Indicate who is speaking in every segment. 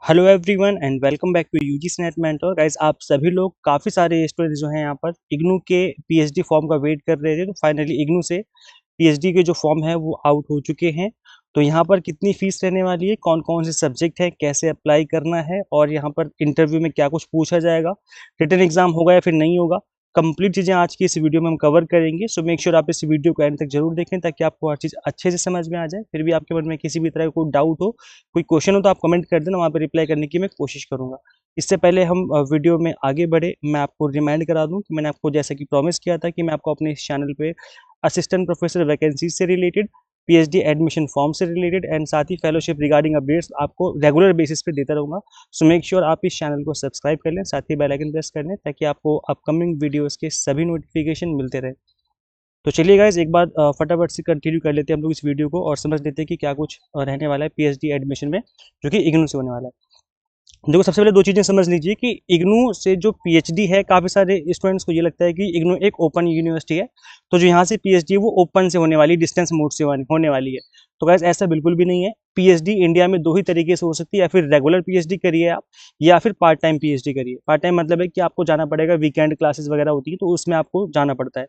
Speaker 1: Hello everyone and welcome back to UGC NET mentor guys. आप सभी लोग काफ़ी सारे स्टूडेंट्स जो हैं यहाँ पर इग्नू के पीएचडी फॉर्म का वेट कर रहे थे, तो फाइनली इग्नू से पीएचडी के जो फॉर्म है वो आउट हो चुके हैं। तो यहाँ पर कितनी फीस रहने वाली है, कौन कौन से सब्जेक्ट है, कैसे अप्लाई करना है और यहाँ पर इंटरव्यू में क्या कुछ पूछा जाएगा, रिटन एग्जाम होगा या फिर नहीं होगा, कंप्लीट चीज़ें आज की इस वीडियो में हम कवर करेंगे। सो मेक श्योर आप इस वीडियो को एंड तक जरूर देखें ताकि आपको हर चीज़ अच्छे से समझ में आ जाए। फिर भी आपके मन में किसी भी तरह का कोई डाउट हो, कोई क्वेश्चन हो तो आप कमेंट कर देना, वहाँ पर रिप्लाई करने की मैं कोशिश करूँगा। इससे पहले हम वीडियो में आगे बढ़े, मैं आपको रिमाइंड करा दूँ कि मैंने आपको जैसा कि प्रॉमिस किया था कि मैं आपको अपने इस चैनल पे असिस्टेंट प्रोफेसर वैकेंसी से रिलेटेड, पीएचडी एडमिशन फॉर्म से रिलेटेड एंड साथ ही फेलोशिप रिगार्डिंग अपडेट्स आपको रेगुलर बेसिस पे देता रहूँगा। सो मेक श्योर आप इस चैनल को सब्सक्राइब कर लें, साथ ही बेल आइकन प्रेस कर लें ताकि आपको अपकमिंग वीडियोस के सभी नोटिफिकेशन मिलते रहे। तो चलिए गाइज एक बार फटाफट से कंटिन्यू कर लेते हैं हम लोग इस वीडियो को और समझ लेते हैं कि क्या कुछ रहने वाला है पीएचडी एडमिशन में, जो कि इग्नू से होने वाला है। देखो, सबसे पहले दो चीज़ें समझ लीजिए कि इग्नू से जो पीएचडी है, काफ़ी सारे स्टूडेंट्स को ये लगता है कि इग्नू एक ओपन यूनिवर्सिटी है, तो जो यहाँ से पीएचडी है वो ओपन से होने वाली, डिस्टेंस मोड से होने वाली है। तो गाइस ऐसा बिल्कुल भी नहीं है। पीएचडी इंडिया में दो ही तरीके से हो सकती है, या फिर रेगुलर पीएचडी करिए आप, या फिर पार्ट टाइम पीएचडी करिए। पार्ट टाइम मतलब है कि आपको जाना पड़ेगा, वीकेंड क्लासेस वगैरह होती है तो उसमें आपको जाना पड़ता है।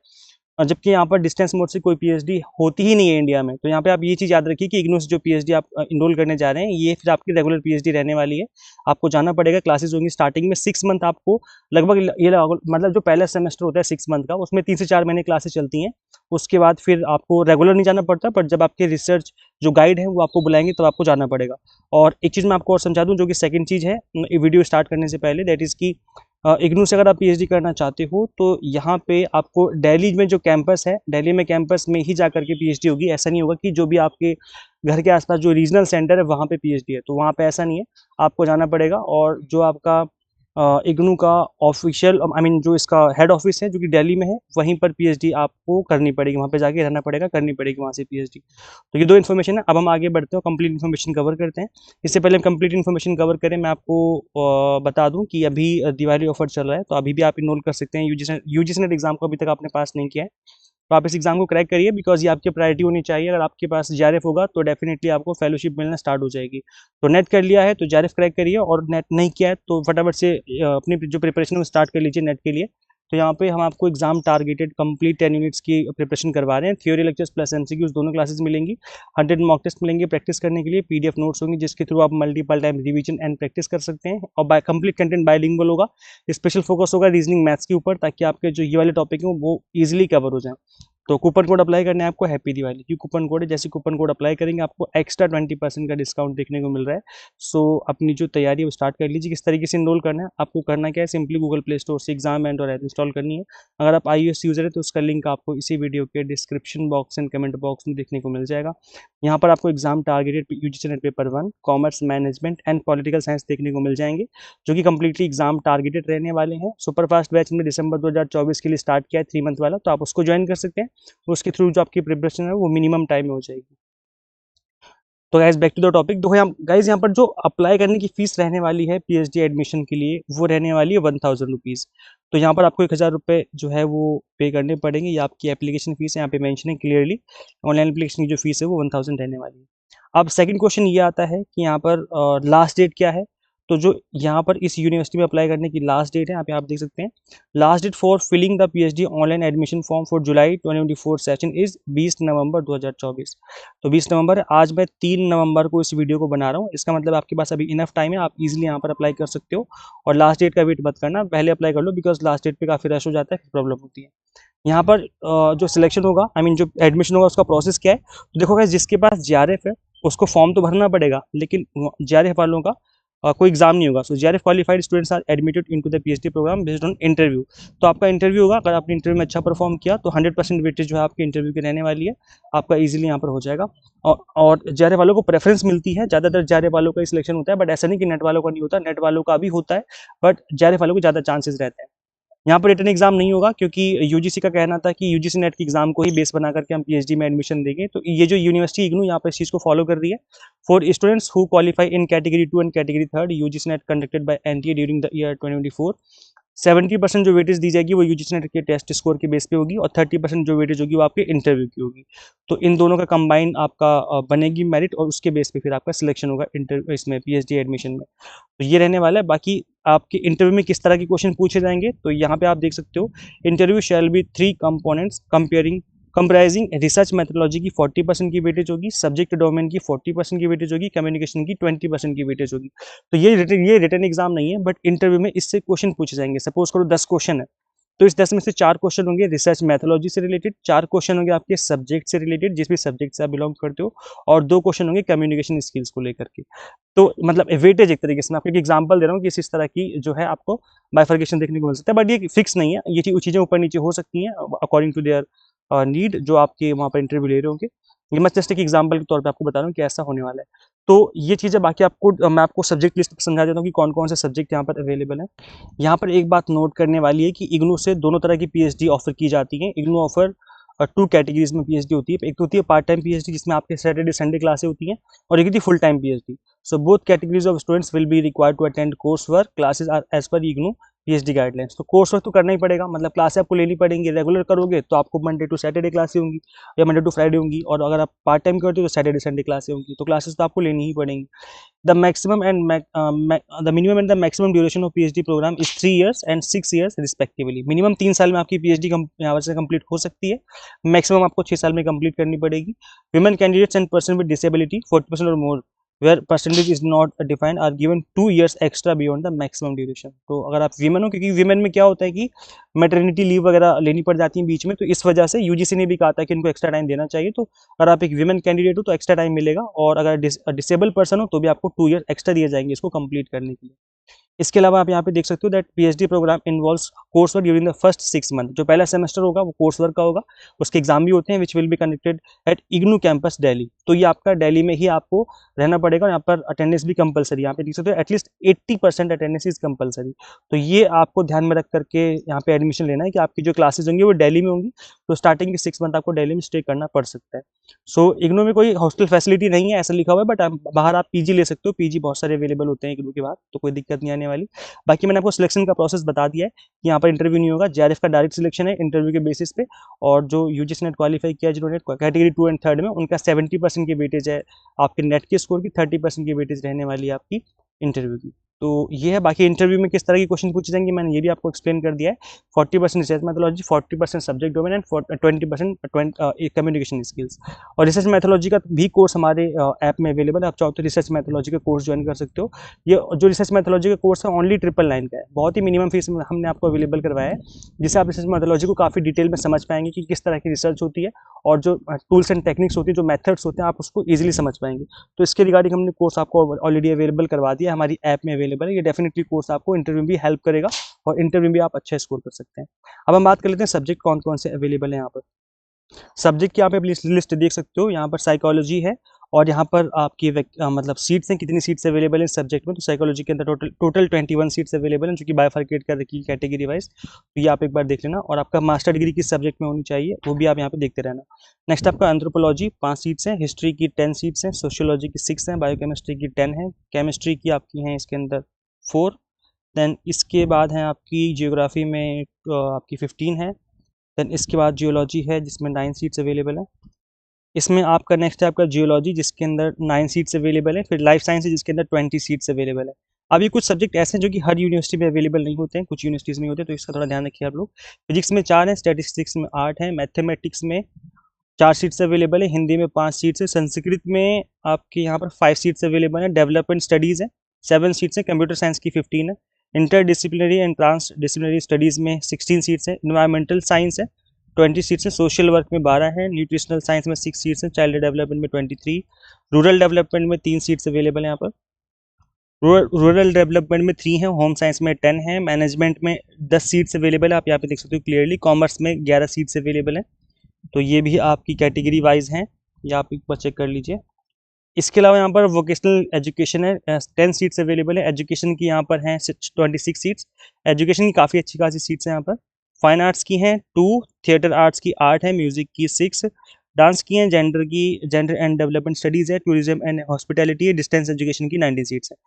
Speaker 1: और जबकि यहाँ पर डिस्टेंस मोड से कोई पीएचडी होती ही नहीं है इंडिया में। तो यहाँ पे आप ये चीज़ याद रखिए कि इग्नू से जो पीएचडी आप इनरोल करने जा रहे हैं, ये फिर आपकी रेगुलर पीएचडी रहने वाली है। आपको जाना पड़ेगा, क्लासेस होंगी स्टार्टिंग में 6 मंथ आपको लगभग, ये मतलब जो पहला सेमेस्टर होता है 6 मंथ का, उसमें 3 से 4 महीने क्लासेस चलती हैं। उसके बाद फिर आपको रेगुलर नहीं जाना पड़ता, पर जब आपके रिसर्च जो गाइड है वो आपको बुलाएंगे तब आपको जाना पड़ेगा। और एक चीज़ मैं आपको और समझा दूँ, जो कि सेकंड चीज़ है वीडियो स्टार्ट करने से पहले, दैट इज़ की इग्नू से अगर आप पीएचडी करना चाहते हो तो यहाँ पे आपको दिल्ली में जो कैंपस है, दिल्ली में कैंपस में ही जा करके पीएचडी होगी। ऐसा नहीं होगा कि जो भी आपके घर के आसपास जो रीजनल सेंटर है वहाँ पे पीएचडी है, तो वहाँ पे ऐसा नहीं है, आपको जाना पड़ेगा। और जो आपका इग्नू का ऑफिशियल जो इसका हेड ऑफिस है जो कि दिल्ली में है, वहीं पर पीएचडी आपको करनी पड़ेगी, वहाँ पे जाके रहना पड़ेगा, करनी पड़ेगी वहाँ से पीएचडी। तो ये दो इन्फॉर्मेशन है। अब हम आगे बढ़ते हैं, कंप्लीट इन्फॉर्मेशन कवर करते हैं। इससे पहले हम कंप्लीट इन्फॉर्मेशन कवर करें, मैं आपको बता दूं कि अभी दिवाली ऑफर चल रहा है, तो अभी भी आप इनरोल कर सकते हैं। यूजीसी नेट एग्जाम को अभी तक आपने पास नहीं किया है तो आप इस एग्जाम को क्रैक करिए, बिकॉज ये आपकी प्रायोरिटी होनी चाहिए। अगर आपके पास जेआरएफ होगा तो डेफिनेटली आपको फेलोशिप मिलना स्टार्ट हो जाएगी। तो नेट कर लिया है तो जेआरएफ क्रैक करिए, और नेट नहीं किया है तो फटाफट से अपनी जो प्रिपरेशन है वो स्टार्ट कर लीजिए नेट के लिए। तो यहाँ पे हम आपको एग्जाम टारगेटेड कंप्लीट 10 यूनिट्स की प्रिपरेशन करवा रहे हैं। थ्योरी लेक्चर्स प्लस एमसीक्यूज दोनों क्लासेस मिलेंगी, 100 मॉक टेस्ट मिलेंगे प्रैक्टिस करने के लिए, पीडीएफ नोट्स होंगे जिसके थ्रू आप multiple time revision and practice कर सकते हैं। और कंप्लीट कंटेंट बायलिंगुअल होगा, स्पेशल फोकस होगा रीजनिंग मैथ्स के ऊपर, ताकि आपके जो ये वाले टॉपिक हैं वो ईजिली कवर हो जाए। तो कूपन कोड अप्लाई करना है आपको, हैप्पी दिवाली की कूपन कोड है। जैसे कूपन कोड अप्लाई करेंगे आपको एक्स्ट्रा 20% का डिस्काउंट देखने को मिल रहा है। सो अपनी जो तैयारी है वो स्टार्ट कर लीजिए। किस तरीके से इनरोल करना है, आपको करना क्या है, सिंपली गूगल प्ले स्टोर से एग्जाम मेंटर ऐप इंस्टॉल करनी है। अगर आप iOS यूजर है तो उसका लिंक आपको इसी वीडियो के description box and comment box में देखने को मिल जाएगा। यहाँ पर आपको exam targeted UGC net paper 1 commerce management and political science देखने को मिल जाएंगे, जो कि कंप्लीटली एग्जाम टारगेटेड रहने वाले हैं। सुपर फास्ट बैच में दिसंबर 2024 के लिए स्टार्ट किया है 3 मंथ वाला, तो आप उसको ज्वाइन कर सकते हैं। उसके थ्रू जो आपकी प्रिपरेशन है वो मिनिमम टाइम में हो जाएगी। तो guys back to the topic. देखो गाइज यहाँ पर जो अप्लाई करने की फीस रहने वाली है पीएचडी एडमिशन के लिए, वो रहने वाली है 1000 रुपीज़। तो यहाँ पर आपको 1000 रुपये जो है वो पे करने पड़ेंगे। ये आपकी एप्लीकेशन फीस है, यहाँ पे मेंशन है क्लियरली। ऑनलाइन एप्लीकेशन की जो फीस है वो 1000 रहने वाली है। अब सेकंड क्वेश्चन ये आता है कि यहाँ पर लास्ट डेट क्या है। तो जो यहाँ पर इस यूनिवर्सिटी में अप्लाई करने की लास्ट डेट है, यहाँ पे आप देख सकते हैं, last date for filling the PhD online admission form for July 2024 session is 20 November 2024। तो 20 नवंबर है। आज मैं 3 नवंबर को इस वीडियो को बना रहा हूँ, इसका मतलब आपके पास अभी इनफ टाइम है, आप इजीली यहाँ पर अप्लाई कर सकते हो। और लास्ट डेट का वेट मत करना, पहले अप्लाई कर लो, बिकॉज लास्ट डेट पे काफ़ी रश हो जाता है, फिर प्रॉब्लम होती है। यहाँ पर जो सिलेक्शन होगा, जो एडमिशन होगा, उसका प्रोसेस क्या है। तो देखो गाइस, जिसके पास जेआरएफ है उसको फॉर्म तो भरना पड़ेगा, लेकिन जेआरएफ वालों का कोई एग्जाम नहीं होगा। So JRF qualified students are admitted into the PhD programme based on interview. तो आपका इंटरव्यू होगा, अगर आपने इंटरव्यू में अच्छा परफॉर्म किया तो 100% वेटेज जो है आपके इंटरव्यू की रहने वाली है, आपका इजीली यहाँ पर हो जाएगा। और जेआरएफ वालों को प्रेफरेंस मिलती है, ज़्यादातर जेआरएफ वालों का सिलेक्शन होता है, बट ऐसा नहीं कि नेट वालों का नहीं होता, नेट वालों का भी होता है, बट जेआरएफ वालों को ज़्यादा चांसेस रहते हैं। यहाँ पर रिटन एग्जाम नहीं होगा, क्योंकि यूजीसी का कहना था कि यूजीसी नेट की एग्जाम को ही बेस बना करके हम पीएचडी में एडमिशन देंगे। तो ये जो यूनिवर्सिटी इग्नू यहाँ पर इस चीज़ को फॉलो कर रही है। For students who qualify in category 2 and category 3 UGC net conducted by NTA during the year 2024, 70% जो वेटेज दी जाएगी वो यूजीसी नेट के टेस्ट स्कोर के बेस पे होगी, और 30% जो वेटेज होगी वो आपके इंटरव्यू की होगी। तो इन दोनों का कंबाइन आपका बनेगी मेरिट, और उसके बेस पे फिर आपका सिलेक्शन होगा इंटर इसमें पीएचडी एडमिशन में। तो ये रहने वाला है। बाकी आपके इंटरव्यू में किस तरह के क्वेश्चन पूछे जाएंगे, तो यहाँ पे आप देख सकते हो, interview shall be 3 components comprising research methodology की 40% की वेटेज होगी, सब्जेक्ट डोमेन की 40% की वेटेज होगी, कम्युनिकेशन की 20% की वेटेज होगी। तो ये रिटर्न एग्जाम नहीं है, बट इंटरव्यू में इससे क्वेश्चन पूछे जाएंगे। सपोज करो 10 क्वेश्चन है, तो इस 10 में से 4 क्वेश्चन होंगे रिसर्च मैथोलॉजी से रिलेटेड, 4 क्वेश्चन होंगे आपके सब्जेक्ट से रिलेटेड, जिस भी सब्जेक्ट से आप बिलोंग करते हो, और 2 क्वेश्चन होंगे कम्युनिकेशन स्किल्स को लेकर के। तो मतलब वेटेज एक तरीके से मैं आपको एक एग्जांपल दे रहा हूँ कि इस तरह की जो है आपको बाइफर्केशन देखने को मिल सकता है, बट ये फिक्स नहीं है, ये चीज़ें ऊपर नीचे हो सकती हैं अकॉर्डिंग टू देयर नीड, जो आपके वहाँ पर इंटरव्यू ले रहे होंगे। ये मैं जस्ट एक एग्जांपल के तौर पे आपको बता रहा हूँ कि ऐसा होने वाला है। तो ये चीज़ें बाकी आपको मैं आपको सब्जेक्ट लिस्ट समझा देता हूँ कि कौन-कौन से सब्जेक्ट यहाँ पर अवेलेबल हैं। यहाँ पर एक बात नोट करने वाली है कि इग्नू से दोनों तरह की पीएचडी ऑफर की जाती है। इग्नू ऑफर 2 कैटेगरीज में पीएचडी होती है। एक तो होती है पार्ट टाइम पीएचडी, जिसमें आपके सैटरडे संडे क्लासें होती हैं, और एक होती है full time PhD. So both categories of students will be required to attend course work classes are as per IGNOU PhD guidelines. तो कोर्स वर्क तो करना ही पड़ेगा, मतलब क्लासें आपको लेनी पड़ेंगी। रेगुलर करोगे तो आपको मंडे टू सैटरडे क्लासें होंगी या मंडे टू फ्राइडे होंगी, और अगर आप पार्ट टाइम करते हो तो सैटरडे संडे क्लासें होंगी। तो क्लासेस तो आपको लेनी ही पड़ेंगी। The maximum and the minimum and the maximum duration of PhD program is 3 years and 6 years respectively. Minimum 3 साल में आपकी PhD यहाँ से कंप्लीट हो सकती है, मैक्सिमम आपको 6 साल में कंप्लीट करनी पड़ेगी। Women candidates and person with disability 40% or more where percentage is not defined are given 2 years extra beyond the maximum duration। तो अगर आप वीमेन हो, क्योंकि वीमेन में क्या होता है कि मैटरनिटी लीव वगैरह लेनी पड़ जाती है बीच में, तो इस वजह से यूजीसी ने भी कहा था कि इनको एक्स्ट्रा टाइम देना चाहिए। तो अगर आप एक वीमेन कैंडिडेट हो तो एक्स्ट्रा टाइम मिलेगा, और अगर डिसेबल पर्सन हो तो भी आपको 2 ईयर एक्स्ट्रा दिए जाएंगे इसको कंप्लीट करने के लिए। इसके अलावा आप यहाँ पे देख सकते हो that PhD program involves course work during the first 6 month. जो पहला सेमेस्टर होगा वो कोर्स वर्क का होगा, उसके एग्जाम भी होते हैं which will be conducted at IGNOU campus Delhi. तो ये आपका दिल्ली में ही आपको रहना पड़ेगा, और यहाँ पर अटेंडेंस भी कंपलसरी, यहाँ पे देख सकते हो एटलीस्ट 80% अटेंडेंस इज कंपलसरी। तो ये आपको ध्यान में रख करके यहाँ पे एडमिशन लेना है कि आपकी जो क्लासेज होंगी वो दिल्ली में होंगी, तो स्टार्टिंग के 6 मंथ आपको दिल्ली में स्टे करना पड़ सकता है। सो इग्नू में कोई हॉस्टल फैसिलिटी नहीं है ऐसा लिखा हुआ है, बट बाहर आप पीजी ले सकते हो, पीजी बहुत सारे अवेलेबल होते हैं इग्नू के बाद, तो कोई दिक्कत नहीं आने वाली। बाकी मैंने आपको सिलेक्शन का प्रोसेस बता दिया है कि यहाँ पर इंटरव्यू नहीं होगा, जेआरएफ का डायरेक्ट सिलेक्शन है इंटरव्यू के बेसिस पे, और जो यूजीसी नेट क्वालिफाई किया जिन्होंने कैटेगरी 2 एंड 3 में, उनका 70% की वेटेज है आपके नेट के स्कोर की, 30% की वेटेज रहने वाली है आपकी इंटरव्यू की। तो ये है। बाकी इंटरव्यू में किस तरह के क्वेश्चन पूछे जाएंगे मैंने ये भी आपको एक्सप्लेन कर दिया है। 40% research methodology, 40% subject domain and 20% communication skills. और रिसर्च मैथोलॉजी का भी कोर्स हमारे ऐप में अवेलेबल है, आप चाहो तो रिसर्च मैथोलॉजी का कोर्स ज्वाइन कर सकते हो। ये जो रिसर्च मैथोलॉजी का कोर्स है ओनली 999 का है, बहुत ही मिनिमम फीस में हमने आपको अवेलेबल करवाया है, जिससे आप रिसर्च मैथोलॉजी को काफ़ी डिटेल में समझ पाएंगे कि किस तरह की रिसर्च होती है, और जो टूल्स एंड टेक्निक्स होती है, जो मेथड्स होते हैं, आप उसको ईजिली समझ पाएंगे। तो इसके रिगार्डिंग हमने कोर्स आपको ऑलरेडी अवेलेबल करवा दिया, हमारी ऐप में अवेलेबल है। ये डेफिनेटली कोर्स आपको इंटरव्यू में भी हेल्प करेगा, और इंटरव्यू में भी आप अच्छा स्कोर कर सकते हैं। अब हम बात कर लेते हैं सब्जेक्ट कौन कौन से अवेलेबल है यहाँ पर। सब्जेक्ट की यहाँ पे लिस्ट देख सकते हो, यहाँ पर साइकोलॉजी है, और यहाँ पर आपकी मतलब सीट्स हैं, कितनी सीट्स अवेलेबल हैं सब्जेक्ट में। तो साइकोलॉजी के अंदर टोटल 21 सीट्स अवेलेबल हैं, जो कि बायफर्केट कर रखी है कैटेगरी वाइज। तो ये आप एक बार देख लेना, और आपका मास्टर डिग्री किस सब्जेक्ट में होनी चाहिए वो भी आप यहाँ पे देखते रहना। नेक्स्ट आपका एंथ्रोपोलॉजी 5 सीट्स हैं, हिस्ट्री की 10 सीट्स हैं, सोशियोलॉजी की 6 हैं, बायोकेमिस्ट्री की 10 है, केमिस्ट्री की आपकी हैं इसके अंदर 4। देन इसके बाद है आपकी जियोग्राफी में आपकी 15 है। देन इसके बाद जियोलॉजी है जिसमें 9 सीट्स अवेलेबल हैं। इसमें आपका नेक्स्ट है आपका जियोलॉजी, जिसके अंदर 9 सीट्स अवेलेबल है। फिर लाइफ साइंस है जिसके अंदर 20 सीट्स अवेलेबल है। अभी कुछ सब्जेक्ट ऐसे हैं जो कि हर यूनिवर्सिटी में अवेलेबल नहीं होते हैं, कुछ यूनिवर्सिटीज़ में होते हैं, तो इसका थोड़ा ध्यान रखिए आप लोग। फिजिक्स में 4 है, स्टैटिस्टिक्स में 8 है, मैथमेटिक्स में 4 सीट्स अवेलेबल है, हिंदी में 5 सीट्स है, संस्कृत में आपके यहाँ पर 5 सीट्स अवेलेबल है, डेवलपमेंट स्टडीज़ है 7 सीट्स है, कंप्यूटर साइंस की 15 है, interdisciplinary and transdisciplinary studies में 16 सीट्स है, इन्वायरमेंटल साइंस है 20 सीट्स है, सोशल वर्क में 12 है, न्यूट्रिशनल साइंस में 6 सीट्स है, चाइल्ड डेवलपमेंट में 23, रूरल डेवलपमेंट में 3 सीट्स अवेलेबल है यहाँ पर, रूरल डेवलपमेंट में 3 है, होम साइंस में 10 है, मैनेजमेंट में 10 सीट्स अवेलेबल है, आप यहाँ पे देख सकते हो क्लियरली, कॉमर्स में 11 सीट्स अवेलेबल है। तो ये भी आपकी कैटेगरी वाइज हैं, ये आप एक बार चेक कर लीजिए। इसके अलावा यहाँ पर वोकेशनल एजुकेशन है, 10 सीट्स अवेलेबल है, एजुकेशन की यहाँ पर हैं 26 सीट्स, एजुकेशन की काफ़ी अच्छी खासी सीट्स हैं यहाँ पर। फाइन आर्ट्स की हैं 2, थिएटर आर्ट्स की 8 है, म्यूजिक की 6, डांस की हैं, जेंडर एंड डेवलपमेंट स्टडीज़ है, टूरिज्म एंड हॉस्पिटैलिटी है, डिस्टेंस एजुकेशन की 19 सीट्स है।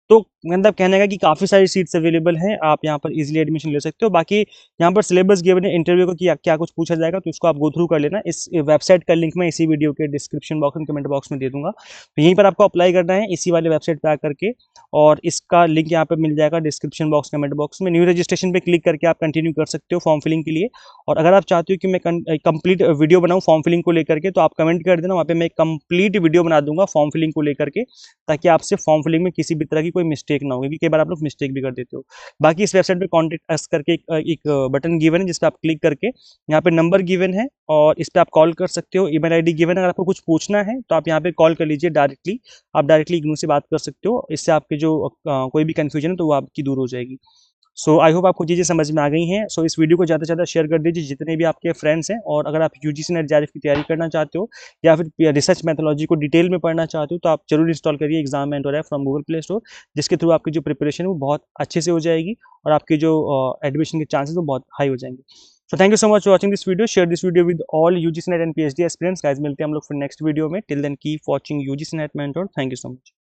Speaker 1: तो मतलब कहने का कि काफ़ी सारी सीट्स अवेलेबल हैं, आप यहाँ पर इजीली एडमिशन ले सकते हो। बाकी यहाँ पर सिलेबस गिवन है, इंटरव्यू को क्या कुछ पूछा जाएगा तो इसको आप गो थ्रू कर लेना। इस वेबसाइट का लिंक मैं इसी वीडियो के डिस्क्रिप्शन बॉक्स में कमेंट बॉक्स में दे दूंगा, तो यहीं पर आपको अप्लाई करना है इसी वाले वेबसाइट पर आकर के, और इसका लिंक यहाँ पर मिल जाएगा डिस्क्रिप्शन बॉक्स कमेंट बॉक्स में। न्यू रजिस्ट्रेशन पर क्लिक करके आप कंटिन्यू कर सकते हो फॉर्म फिलिंग के लिए। और अगर आप चाहते हो कि मैं कंप्लीट वीडियो बनाऊँ फॉर्म फिलिंग को लेकर के, तो आप कमेंट कर देना, वहाँ पे मैं कंप्लीट वीडियो बना दूंगा फॉर्म फिलिंग को लेकर के, ताकि आपसे फॉर्म फिलिंग में किसी भी तरह की कोई मिस्टेक ना हो, क्योंकि कई बार आप लोग मिस्टेक भी कर देते हो। बाकी इस वेबसाइट पे कॉन्टेक्ट अस करके एक बटन गिवन है, जिस पर आप क्लिक करके यहाँ पे नंबर गिवन है और इस पर आप कॉल कर सकते हो। ईमेल आईडी गिवन है, अगर आपको कुछ पूछना है तो आप यहाँ पे कॉल कर लीजिए डायरेक्टली, आप डायरेक्टली इग्नू से बात कर सकते हो। इससे आपके जो कोई भी कन्फ्यूजन है तो वो आपकी दूर हो जाएगी। सो आई होप आपको चीज़ें समझ में आ गई हैं। सो इस वीडियो को ज़्यादा से ज़्यादा शेयर कर दीजिए जितने भी आपके फ्रेंड्स हैं। और अगर आप यूजीसी नेट जेआरएफ की तैयारी करना चाहते हो या फिर रिसर्च मैथोलॉजी को डिटेल में पढ़ना चाहते हो, तो आप जरूर इंस्टॉल करिए exam mentor app from Google play store, जिसके थ्रू आपकी जो प्रिपरेशन है वो बहुत अच्छे से हो जाएगी और आपकी जो एडमिशन के चांसेस वो बहुत हाई हो जाएंगे। So thank you so much for watching this video. Share this video with all UGC NET and PhD aspirants. Guys मिलते हैं हम लोग फिर नेक्स्ट वीडियो में। Till then keep watching UGC NET mentor. Thank you so much.